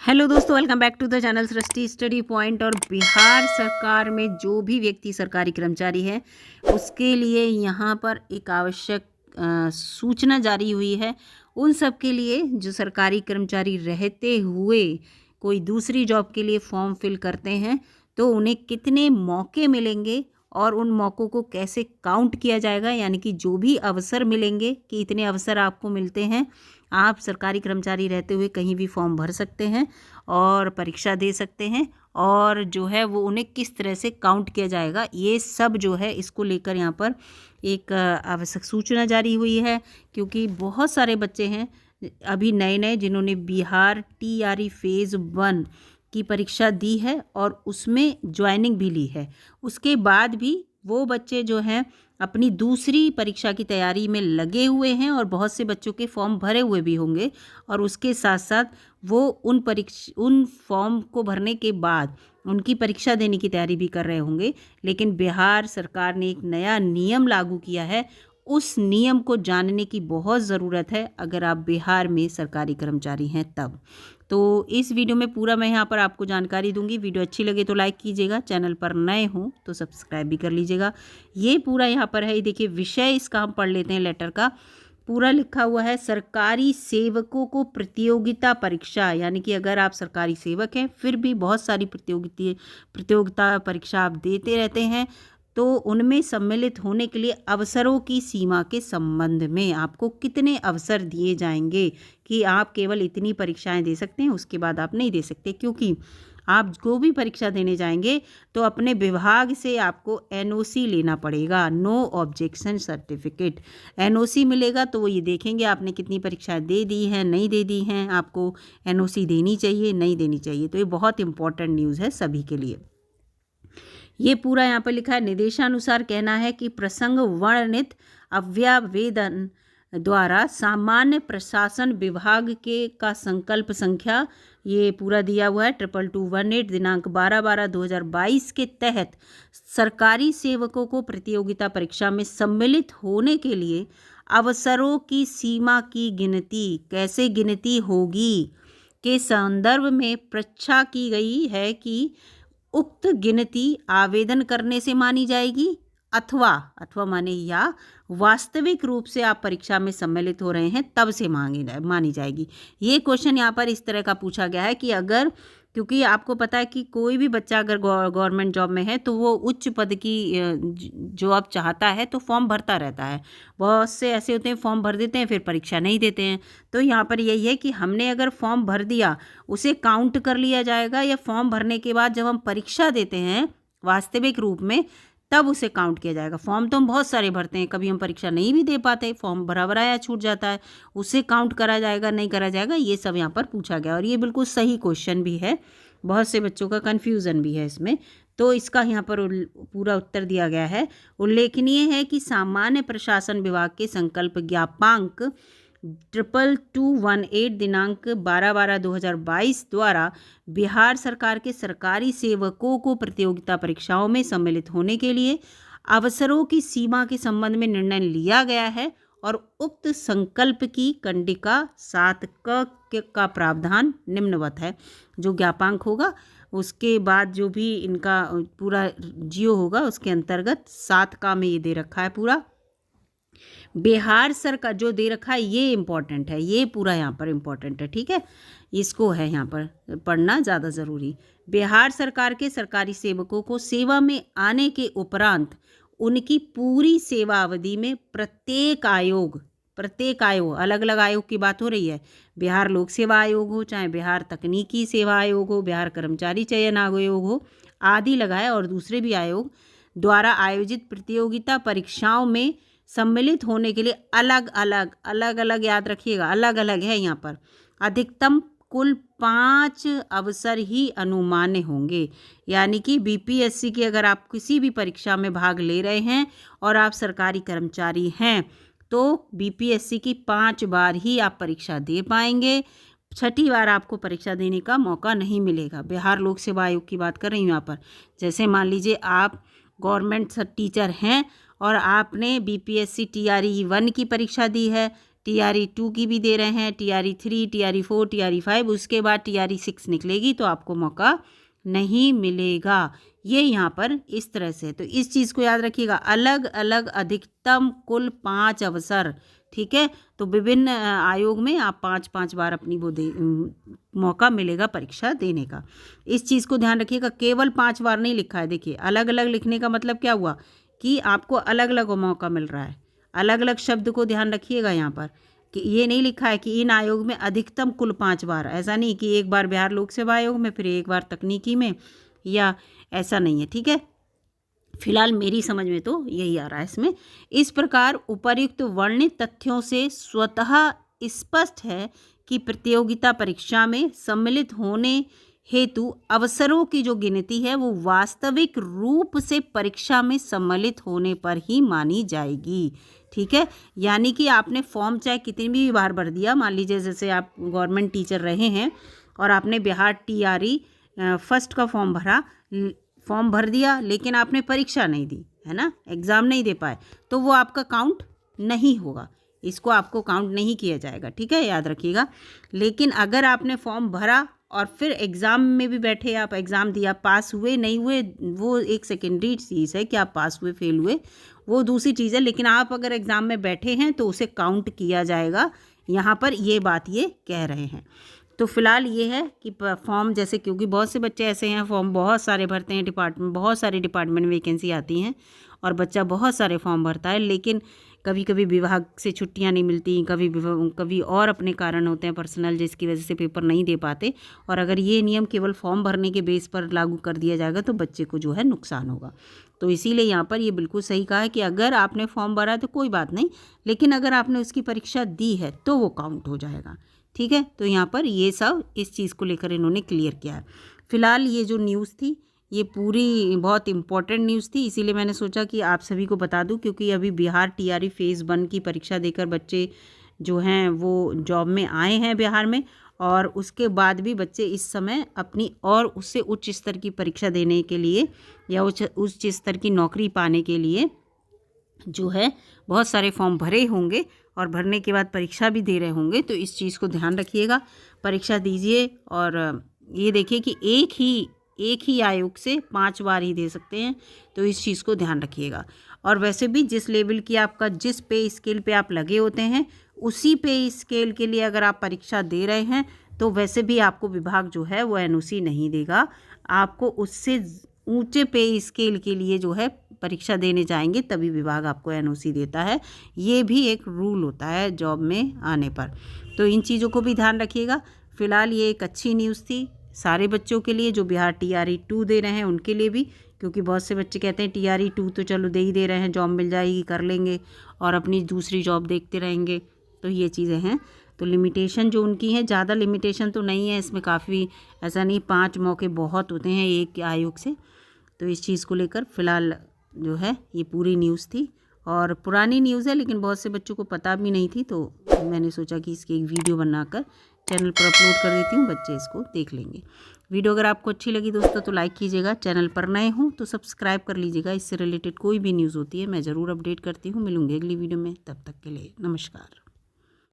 Hello दोस्तों, welcome back to the channel Srishti study point. और बिहार सरकार में जो भी व्यक्ति सरकारी कर्मचारी है उसके लिए यहाँ पर एक आवश्यक सूचना जारी हुई है। उन सब के लिए जो सरकारी कर्मचारी रहते हुए कोई दूसरी जॉब के लिए फॉर्म फिल करते हैं तो उन्हें कितने मौके मिलेंगे और उन मौक़ों को कैसे काउंट किया जाएगा, यानी कि जो भी अवसर मिलेंगे कि इतने अवसर आपको मिलते हैं, आप सरकारी कर्मचारी रहते हुए कहीं भी फॉर्म भर सकते हैं और परीक्षा दे सकते हैं, और जो है वो उन्हें किस तरह से काउंट किया जाएगा, ये सब जो है इसको लेकर यहाँ पर एक आवश्यक सूचना जारी हुई है। क्योंकि बहुत सारे बच्चे हैं अभी नए नए जिन्होंने बिहार TRE फेज़ 1 की परीक्षा दी है और उसमें ज्वाइनिंग भी ली है। उसके बाद भी वो बच्चे जो हैं अपनी दूसरी परीक्षा की तैयारी में लगे हुए हैं और बहुत से बच्चों के फॉर्म भरे हुए भी होंगे, और उसके साथ साथ वो उन फॉर्म को भरने के बाद उनकी परीक्षा देने की तैयारी भी कर रहे होंगे। लेकिन बिहार सरकार ने एक नया नियम लागू किया है, उस नियम को जानने की बहुत ज़रूरत है अगर आप बिहार में सरकारी कर्मचारी हैं तब। तो इस वीडियो में पूरा मैं यहाँ पर आपको जानकारी दूंगी। वीडियो अच्छी लगे तो लाइक कीजिएगा, चैनल पर नए हों तो सब्सक्राइब भी कर लीजिएगा। ये पूरा यहाँ पर है, ये देखिए विषय इसका हम पढ़ लेते हैं। लेटर का पूरा लिखा हुआ है, सरकारी सेवकों को प्रतियोगिता परीक्षा, यानी कि अगर आप सरकारी सेवक हैं फिर भी बहुत सारी प्रतियोगिता परीक्षा आप देते रहते हैं तो उनमें सम्मिलित होने के लिए अवसरों की सीमा के संबंध में आपको कितने अवसर दिए जाएंगे कि आप केवल इतनी परीक्षाएं दे सकते हैं, उसके बाद आप नहीं दे सकते। क्योंकि आप जो भी परीक्षा देने जाएंगे तो अपने विभाग से आपको NOC लेना पड़ेगा, नो ऑब्जेक्शन सर्टिफिकेट। NOC मिलेगा तो वो ये देखेंगे आपने कितनी परीक्षाएं दे दी हैं, नहीं दे दी हैं, आपको NOC देनी चाहिए नहीं देनी चाहिए। तो ये बहुत इंपॉर्टेंट न्यूज़ है सभी के लिए। ये पूरा यहाँ पर लिखा है, निर्देशानुसार कहना है कि प्रसंग वर्णित अव्यावेदन द्वारा सामान्य प्रशासन विभाग के का संकल्प संख्या, ये पूरा दिया हुआ है 2218 दिनांक 12/12/2022 के तहत सरकारी सेवकों को प्रतियोगिता परीक्षा में सम्मिलित होने के लिए अवसरों की सीमा की गिनती कैसे गिनती होगी के संदर्भ में पृच्छा की गई है कि उक्त गिनती आवेदन करने से मानी जाएगी अथवा माने या वास्तविक रूप से आप परीक्षा में सम्मिलित हो रहे हैं तब से मानी जाएगी। ये क्वेश्चन यहाँ पर इस तरह का पूछा गया है कि अगर, क्योंकि आपको पता है कि कोई भी बच्चा अगर गवर्नमेंट जॉब में है तो वो उच्च पद की जॉब चाहता है तो फॉर्म भरता रहता है। बहुत से ऐसे होते हैं फॉर्म भर देते हैं फिर परीक्षा नहीं देते हैं। तो यहाँ पर यही है कि हमने अगर फॉर्म भर दिया उसे काउंट कर लिया जाएगा, या फॉर्म भरने के बाद जब हम परीक्षा देते हैं वास्तविक रूप में तब उसे काउंट किया जाएगा। फॉर्म तो हम बहुत सारे भरते हैं, कभी हम परीक्षा नहीं भी दे पाते, फॉर्म भरा भराया छूट जाता है, उसे काउंट करा जाएगा नहीं करा जाएगा, ये सब यहाँ पर पूछा गया। और ये बिल्कुल सही क्वेश्चन भी है, बहुत से बच्चों का कन्फ्यूज़न भी है इसमें। तो इसका यहाँ पर पूरा उत्तर दिया गया है। उल्लेखनीय है कि सामान्य प्रशासन विभाग के संकल्प ज्ञापांक 2218 दिनांक 12/12/2022 द्वारा बिहार सरकार के सरकारी सेवकों को प्रतियोगिता परीक्षाओं में सम्मिलित होने के लिए अवसरों की सीमा के संबंध में निर्णय लिया गया है, और उक्त संकल्प की कंडिका 7 का प्रावधान निम्नवत है। जो ज्ञापांक होगा उसके बाद जो भी इनका पूरा जियो होगा उसके अंतर्गत 7 में ये दे रखा है पूरा। बिहार सरकार जो दे रखा है ये इम्पॉर्टेंट है, ये पूरा यहाँ पर इम्पॉर्टेंट है, ठीक है, इसको है यहाँ पर पढ़ना ज़्यादा ज़रूरी। बिहार सरकार के सरकारी सेवकों को सेवा में आने के उपरांत उनकी पूरी सेवा अवधि में प्रत्येक आयोग अलग अलग आयोग की बात हो रही है, बिहार लोक सेवा आयोग हो, चाहे बिहार तकनीकी सेवा आयोग हो, बिहार कर्मचारी चयन आयोग हो आदि लगाए, और दूसरे भी आयोग द्वारा आयोजित प्रतियोगिता परीक्षाओं में सम्मिलित होने के लिए अलग अलग याद रखिएगा, अलग अलग है यहाँ पर, अधिकतम कुल 5 अवसर ही अनुमान्य होंगे। यानी कि BPSC की अगर आप किसी भी परीक्षा में भाग ले रहे हैं और आप सरकारी कर्मचारी हैं तो BPSC की 5 बार ही आप परीक्षा दे पाएंगे, 6ठी बार आपको परीक्षा देने का मौका नहीं मिलेगा। बिहार लोक सेवा आयोग की बात कर रही हूँ यहाँ पर। जैसे मान लीजिए आप गवर्नमेंट टीचर हैं और आपने BPSC TRE 1 की परीक्षा दी है, TRE 2 की भी दे रहे हैं, TRE 3, TRE 4, TRE 5, उसके बाद TRE 6 निकलेगी तो आपको मौका नहीं मिलेगा। ये यहाँ पर इस तरह से, तो इस चीज़ को याद रखिएगा, अलग अलग अधिकतम कुल 5 अवसर, ठीक है। तो विभिन्न आयोग में आप 5-5 बार अपनी वो मौका मिलेगा परीक्षा देने का। इस चीज़ को ध्यान रखिएगा, केवल 5 बार नहीं लिखा है। देखिए अलग अलग लिखने का मतलब क्या हुआ कि आपको अलग अलग मौका मिल रहा है। अलग अलग शब्द को ध्यान रखिएगा यहाँ पर, कि ये नहीं लिखा है कि इन आयोग में अधिकतम कुल 5 बार, ऐसा नहीं कि एक बार बिहार लोक सेवा आयोग में, फिर एक बार तकनीकी में, या ऐसा नहीं है, ठीक है। फिलहाल मेरी समझ में तो यही आ रहा है इसमें। इस प्रकार उपर्युक्त वर्णित तथ्यों से स्वतः स्पष्ट है कि प्रतियोगिता परीक्षा में सम्मिलित होने हेतु अवसरों की जो गिनती है वो वास्तविक रूप से परीक्षा में सम्मिलित होने पर ही मानी जाएगी, ठीक है। यानी कि आपने फॉर्म चाहे कितनी भी बार भर दिया, मान लीजिए जैसे आप गवर्नमेंट टीचर रहे हैं और आपने बिहार TRE 1 का फॉर्म भर दिया, लेकिन आपने परीक्षा नहीं दी, है ना, एग्ज़ाम नहीं दे पाए, तो वो आपका काउंट नहीं होगा, इसको आपको काउंट नहीं किया जाएगा, ठीक है, याद रखिएगा। लेकिन अगर आपने फॉर्म भरा और फिर एग्ज़ाम में भी बैठे, आप एग्ज़ाम दिया, पास हुए नहीं हुए वो एक सेकेंडरी चीज़ है कि आप पास हुए फेल हुए, वो दूसरी चीज़ है, लेकिन आप अगर एग्ज़ाम में बैठे हैं तो उसे काउंट किया जाएगा। यहाँ पर ये बात ये कह रहे हैं। तो फिलहाल ये है कि फॉर्म जैसे, क्योंकि बहुत से बच्चे ऐसे हैं फॉर्म बहुत सारे भरते हैं, बहुत सारे डिपार्टमेंट में वैकेंसी आती हैं और बच्चा बहुत सारे फॉर्म भरता है, लेकिन कभी कभी विभाग से छुट्टियां नहीं मिलती, कभी और अपने कारण होते हैं पर्सनल, जिसकी वजह से पेपर नहीं दे पाते। और अगर ये नियम केवल फॉर्म भरने के बेस पर लागू कर दिया जाएगा तो बच्चे को जो है नुकसान होगा। तो इसीलिए यहाँ पर ये बिल्कुल सही कहा है कि अगर आपने फॉर्म भरा है तो कोई बात नहीं, लेकिन अगर आपने उसकी परीक्षा दी है तो वो काउंट हो जाएगा, ठीक है। तो यहाँ पर ये सब इस चीज़ को लेकर इन्होंने क्लियर किया है। फिलहाल ये जो न्यूज़ थी ये पूरी बहुत इम्पॉर्टेंट न्यूज़ थी, इसीलिए मैंने सोचा कि आप सभी को बता दूं, क्योंकि अभी बिहार TRE फेज़ 1 की परीक्षा देकर बच्चे जो हैं वो जॉब में आए हैं बिहार में, और उसके बाद भी बच्चे इस समय अपनी और उससे उच्च स्तर की परीक्षा देने के लिए या उच्च स्तर की नौकरी पाने के लिए जो है बहुत सारे फॉर्म भरे होंगे और भरने के बाद परीक्षा भी दे रहे होंगे। तो इस चीज़ को ध्यान रखिएगा, परीक्षा दीजिए। और ये देखिए कि एक ही आयोग से 5 बार ही दे सकते हैं, तो इस चीज़ को ध्यान रखिएगा। और वैसे भी जिस लेवल की आपका, जिस पे स्केल पे आप लगे होते हैं, उसी पे स्केल के लिए अगर आप परीक्षा दे रहे हैं तो वैसे भी आपको विभाग जो है वो NOC नहीं देगा। आपको उससे ऊंचे पे स्केल के लिए जो है परीक्षा देने जाएंगे तभी विभाग आपको NOC देता है। ये भी एक रूल होता है जॉब में आने पर, तो इन चीज़ों को भी ध्यान रखिएगा। फ़िलहाल ये एक अच्छी न्यूज़ थी सारे बच्चों के लिए जो बिहार TRE 2 दे रहे हैं उनके लिए भी, क्योंकि बहुत से बच्चे कहते हैं TRE 2 तो चलो दे ही दे रहे हैं, जॉब मिल जाएगी, कर लेंगे और अपनी दूसरी जॉब देखते रहेंगे। तो ये चीज़ें हैं। तो लिमिटेशन जो उनकी है, ज़्यादा लिमिटेशन तो नहीं है इसमें, काफ़ी ऐसा नहीं, 5 मौके बहुत होते हैं एक आयोग से। तो इस चीज़ को लेकर फ़िलहाल जो है ये पूरी न्यूज़ थी, और पुरानी न्यूज़ है लेकिन बहुत से बच्चों को पता भी नहीं थी, तो मैंने सोचा कि इसकी एक वीडियो बनाकर चैनल पर अपलोड कर देती हूँ, बच्चे इसको देख लेंगे। वीडियो अगर आपको अच्छी लगी दोस्तों तो लाइक कीजिएगा, चैनल पर नए हों तो सब्सक्राइब कर लीजिएगा। इससे रिलेटेड कोई भी न्यूज़ होती है मैं ज़रूर अपडेट करती हूँ। मिलूंगी अगली वीडियो में, तब तक के लिए नमस्कार।